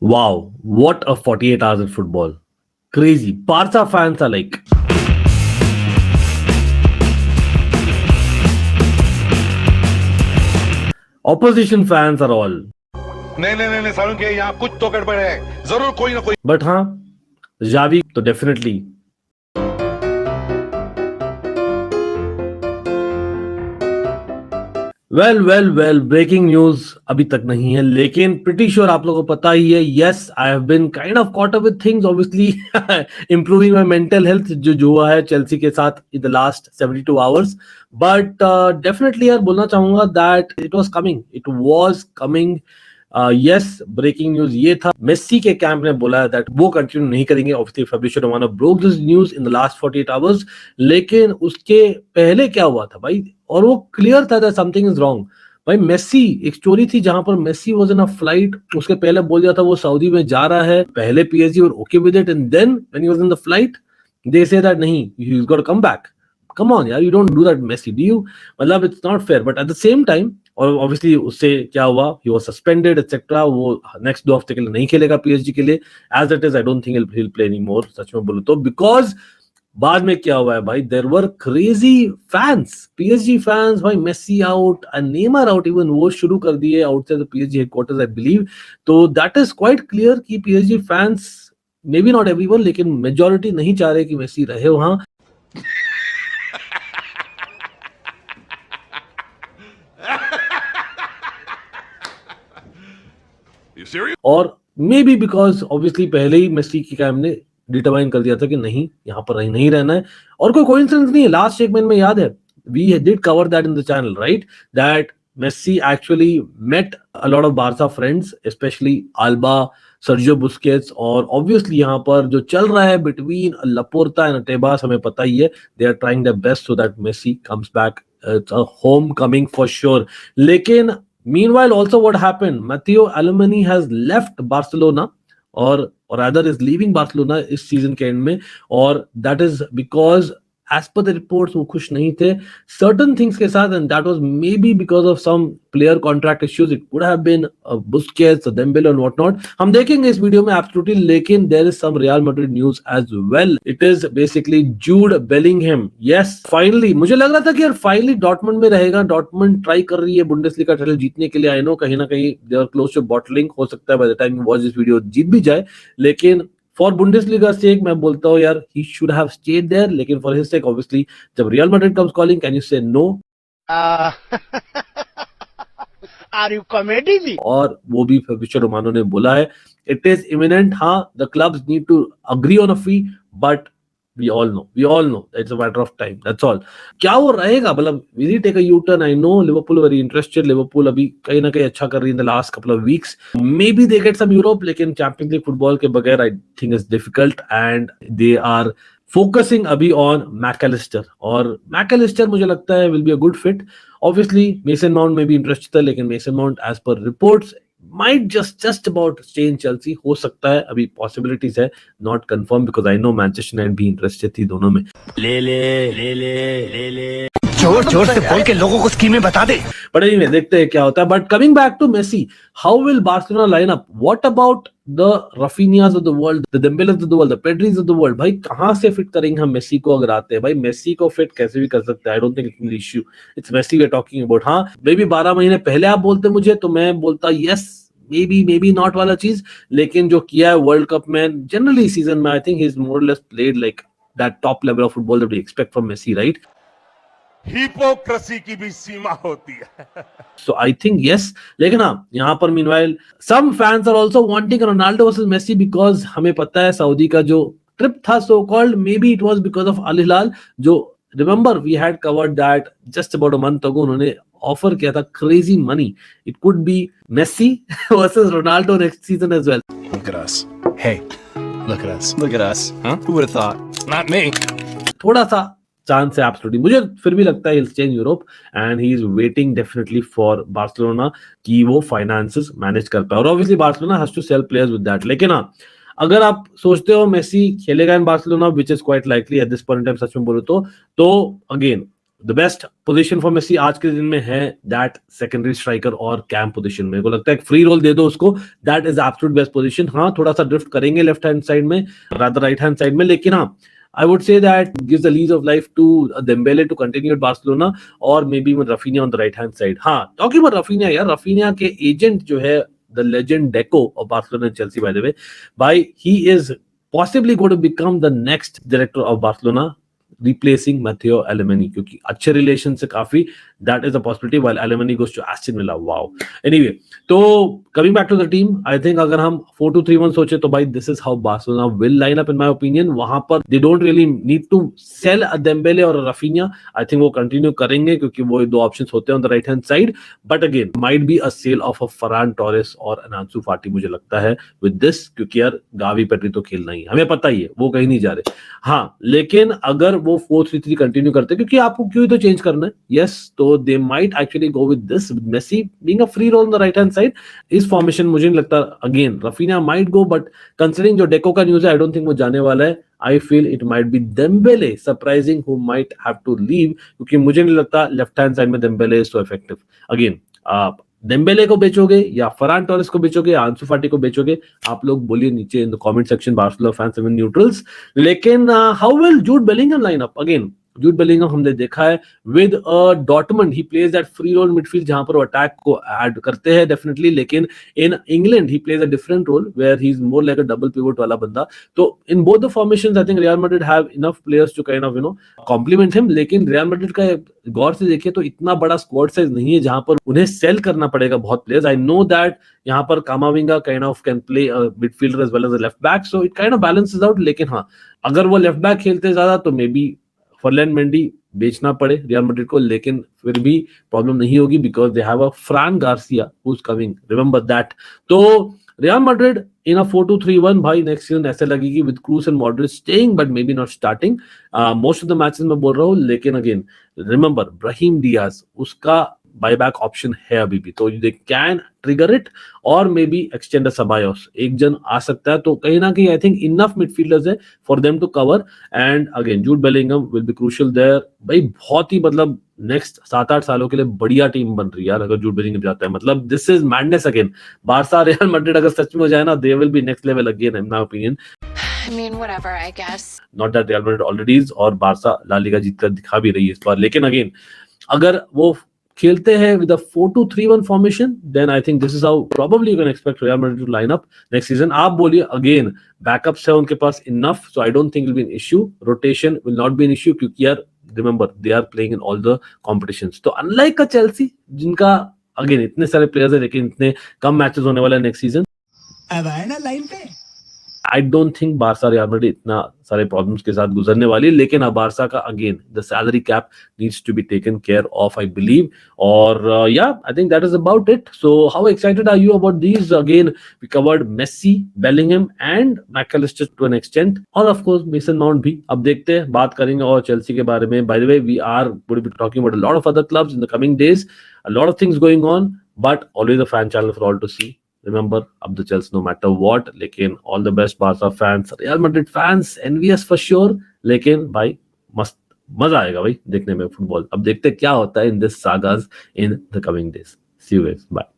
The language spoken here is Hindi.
Wow, what a 48 hours in football. Crazy. Barca fans are like, opposition fans are all. नहीं नहीं नहीं सारुण के यहाँ कुछ तो गड़बड़ है, जरूर कोई ना कोई. But हाँ, Xavi तो definitely. वेल ब्रेकिंग न्यूज अभी तक नहीं है, लेकिन प्रिटी श्योर आप लोगों को पता ही है. Yes, I have been kind of caught up with things, obviously improving my mental health जो हुआ है चेल्सी के साथ in the last 72 hours. But definitely यार बोलना चाहूंगा that it was coming. Yes, breaking news ये था, मेसी के कैंप ने बोला दैट वो कंटिन्यू नहीं करेंगे. Obviously Fabrizio Romano broke this news in the last 48 hours, लेकिन उसके पहले क्या हुआ था भाई, और वो क्लियर था दैट समथिंग इज रॉन्ग. भाई मेसी, एक स्टोरी थी जहां पर Messi was in a flight, उसके पहले बोल दिया था वो सऊदी में जा रहा है. पहले PSG were okay with it, and then when he was in the flight they say that नहीं, he is got come back. Come on यार, you don't do that Messi, do you? मतलब it's not fair. But at the same time, और ऑब्वियसली उससे क्या हुआ, ही वाज सस्पेंडेड एटसेट्रा. वो नेक्स्ट 2 हफ्ते के लिए नहीं खेलेगा पीएसजी के लिए. As it is I don't think he will play any more, सच में बोलूं तो. बिकॉज बाद में क्या हुआ है भाई, there were crazy fans, PSG fans. भाई Messi out and Neymar out, even वो शुरू कर दिए outside the PSG headquarters I believe. तो दैट इज क्वाइट क्लियर कि PSG fans, maybe not everyone, लेकिन मेजॉरिटी नहीं चाह रहे कि मेसी रहे वहां. और मे बी बिकॉज ऑब्वियसली पहले ही मेसी की कैंप ने डिटरमाइन कर दिया था कि नहीं, यहाँ पर नहीं रहना है. और कोई कोइंसिडेंस नहीं है. लास्ट सेगमेंट में याद है, we did cover that in the channel, right, that Messi actually met a lot of Barca friends, specially Alba, Sergio Busquets. और ऑब्वियसली यहाँ पर जो चल रहा है बिटवीन लपोर्टा एंड टेबास, हमें पता ही है. They are trying their best so that Messi comes back. It's a homecoming for sure. लेकिन meanwhile also what happened, Matteo Alemany has left Barcelona, or rather is leaving Barcelona इस सीजन के एंड में. और that is because as per the reports वो खुश नहीं थे certain things के साथ, and that was maybe because of some player contract issues. It could have been Busquets, Dembele and whatnot. हम देखेंगे इस वीडियो में absolutely, लेकिन there is some Real Madrid news as well. It is basically Jude Bellingham. Yes, finally, मुझे लग रहा था कि यार फाइनली डॉर्टमुंड में रहेगा. डॉर्टमुंड ट्राई कर रही है बुंडेसलीगा टाइटल जीतने के लिए. आई नो कहीं ना कहीं they are close to bottling, हो सकता है by the time you watch this video जीत भी जाए. लेकिन फॉर बुंडेसलीगा सेक मैं बोलता हूँ यार, he should have stayed there. लेकिन फॉर हिज सेक ऑब्वियसली, जब Real Madrid comes calling, can you say no? Are you comedy me? और वो भी फैब्रिशियो रोमानो ने बोला है, इट इज इमिनेंट. हाँ, the clubs need to agree on a fee, but we all know it's a matter of time, that's all. क्या वो रहेगा, मतलब will he take a U-turn? I know Liverpool very interested. Liverpool अभी कहीं ना कहीं अच्छा कर रही है in the last couple of weeks. Maybe they get some Europe, लेकिन Champions League फुटबॉल के बगैर I think it's difficult, and they are focusing अभी on McAllister. और McAllister मुझे लगता है will be a good fit. Obviously Mason Mount may be interested था, लेकिन Mason Mount as per reports might just about stay in Chelsea. हो सकता है, अभी possibilities है, not confirmed, because I know Manchester United भी interested थी दोनों में. जोर से बोल के लोगों को स्कीमें बता दे. But anyway, देखते हैं क्या होता है. But coming back to Messi, how will Barcelona line up? What about the Rafinhas of the world, the Dembeles of the world, the Pedris of the world? भाई कहाँ से फिट करेंगे हम मेसी को अगर आते हैं? भाई मेसी को फिट कैसे भी कर सकते हैं. I don't think it's an issue. It's Messi we are talking about. हाँ, maybe 12 महीने पहले आप बोलते मुझे तो मैं बोलता yes, maybe not वाला चीज. लेकिन जो किया है वर्ल्ड कप में, जनरली सीजन में, I think he's more or less played like that top level of football that we expect from Messi, right? Hypocrisy की भी सीमा होती है. So I think yes. लेकिन हाँ, यहाँ पर meanwhile some fans are also wanting Ronaldo versus Messi, because हमें पता है सऊदी का जो ट्रिप था so called, maybe it was because of Al Hilal. जो remember we had covered that just about a month ago. उन्होंने ऑफर किया था crazy money. It could be Messi versus Ronaldo next season as well. Look at us. Hey, look at us. Look at us. Huh? Who would have thought? Not me. थोड़ा सा चांस है एब्सोल्युटली. मुझे फिर भी लगता है he'll stay in Europe, and he is waiting definitely for Barcelona कि वो finances manage कर पाए. और obviously Barcelona has to sell players with that. लेकिन हाँ, अगर आप सोचते हो मेसी खेलेगा in Barcelona, which is quite likely at this point in time, सच में बोलो तो again the best position for Messi आज के दिन में है दैट सेकेंडरी स्ट्राइकर और कैंप पोजीशन। मेरे को लगता है फ्री रोल दे दो उसको, that is absolute best position. हाँ, थोड़ा सा ड्रिफ्ट करेंगे लेफ्ट हैंड साइड में, रादर राइट हैंड साइड में, लेकिन हाँ, I would say that gives the lease of life to Dembele to continue at Barcelona or maybe with Rafinha on the right hand side. हाँ, talking about Rafinha यार, Rafinha के एजेंट जो है the legend Deco of Barcelona and Chelsea, by the way, he is possibly going to become the next director of Barcelona, replacing Matteo Alemany, क्योंकि अच्छे रिलेशन से काफी that is a possibility while Alemany goes to Aston Villa. Wow. Anyway, तो coming back to the team, I think अगर हम 4-2-3-1 सोचे तो भाई this is how Barcelona will line up in my opinion. वहां पर they don't really need to sell a Dembele or a Rafinha. I think वो continue करेंगे क्योंकि वो दो options होते हैं on the right hand side. But again, might be a sale of a Ferran Torres और Ansu Fati मुझे लगता है with this, क्योंकि यार गावी पेड्री तो खेलना ही, हमें पता ही है वो कहीं नहीं जा रहे। हाँ, लेकिन अगर वो 4-3-3 कंटिन्यू करते, क्योंकि आपको क्यों तो चेंज करना है, यस, तो they might actually go with this, with Messi being a free role on the right hand side. इस फॉर्मेशन मुझे नहीं लगता, again Rafinha might go, but considering जो डेको का न्यूज़ है, I don't think वो जाने वाला है। I feel it might be Dembele surprising who might have to leave, क्योंकि मुझे नहीं लगता लेफ्ट हैंड साइड में Dembele is so effective. Again, आप डेम्बेले को बेचोगे या फरान टोरेस को बेचोगे या आंसू फाटी को बेचोगे, आप लोग बोलिए नीचे in the comment section, Barcelona fans and neutrals. लेकिन how will Jude Bellingham line up? Again Jude Bellingham हमने देखा है with Dortmund, he plays that free role midfield जहां पर वो अटैक को ऐड करते हैं डेफिनेटली, लेकिन in England he plays a different role where he is more like a double pivot वाला बंदा। तो in both the formations I think Real Madrid have enough players to kind of complement him. लेकिन रियल मैड्रिड का गौर से देखिए तो इतना बड़ा स्क्वाड साइज नहीं है जहां पर उन्हें सेल करना पड़ेगा बहुत प्लेयर्स। आई नो दैट यहाँ पर Camavinga kind of can play midfielder as well as a left back, so it kind of balances out. लेकिन हाँ, अगर वो लेफ्ट बैक खेलते ज्यादा तो मे बी फर्लैंड मेंडी बेचना पड़े रियल मैड्रिड को, लेकिन फिर भी प्रॉब्लम नहीं होगी because they have a फ्रान Garcia who is coming, remember that. तो रियल मैड्रिड इन अ 4-2-3-1 भाई नेक्स्ट सीजन ऐसे लगेगी विद क्रूस and Modric staying but may be not starting most of the matches में बोल रहा हूँ। लेकिन अगेन रिमेंबर ब्राहीम डियाज, उसका बायबैक ऑप्शन है अभी भी, तो दे कैन ट्रिगर इट और मे बी एक्सटेंड सबायोस, एक जन आ सकता है। तो कहीं ना कहीं आई थिंक इनफ मिडफील्डर्स है for them to cover and again Jude Bellingham will be crucial there. भाई बहुत ही मतलब नेक्स्ट 7-8 सालों के लिए बढ़िया टीम बन रही है यार अगर जूड बेलिंगहम जाता है, मतलब this is madness again. Barca real Madrid अगर सच में हो जाए ना, they will be next level again in my opinion. I mean, whatever, I guess. Not that Real Madrid already is, और बार्सा ला लीगा जीतकर दिखा भी रही है इस बार। लेकिन अगेन अगर वो खेलते हैं with a 4-2-3-1 formation, then I think this is how probably you can expect Real Madrid to line up next season. आप बोलिए अगेन बैकअप्स है उनके पास enough, so I don't think it will be an issue. Rotation will not be an issue क्योंकि यार remember they are playing in all the competitions. तो unlike का Chelsea जिनका अगेन इतने सारे प्लेयर्स है लेकिन इतने कम मैचेस होने वाले हैं नेक्स्ट सीजन, अब आए ना लाइन पे। I don't think Barca real Madrid इतना सारे प्रॉब्लम्स के साथ गुजरने वाली है। लेकिन अब बार्सा का again the salary cap needs to be taken care of I believe. और या I think that is about it. So how excited are you about these? Again we covered Messi, Bellingham and Mac Allister to an extent, और ऑफ कोर्स मेसन माउंट भी। अब देखते हैं, बात करेंगे और चेल्सी के बारे में। By the way we are going to be talking about a lot of other clubs in the coming days, a lot of things going on, but always a fan channel for all to see. Remember, up the Chelsea no matter what. लेकिन all the best Barca fans, Real Madrid fans, envious for sure. लेकिन भाई मस्त मजा आएगा भाई देखने में फुटबॉल। अब देखते हैं क्या होता है in this sagas in the coming days. See you guys. Bye.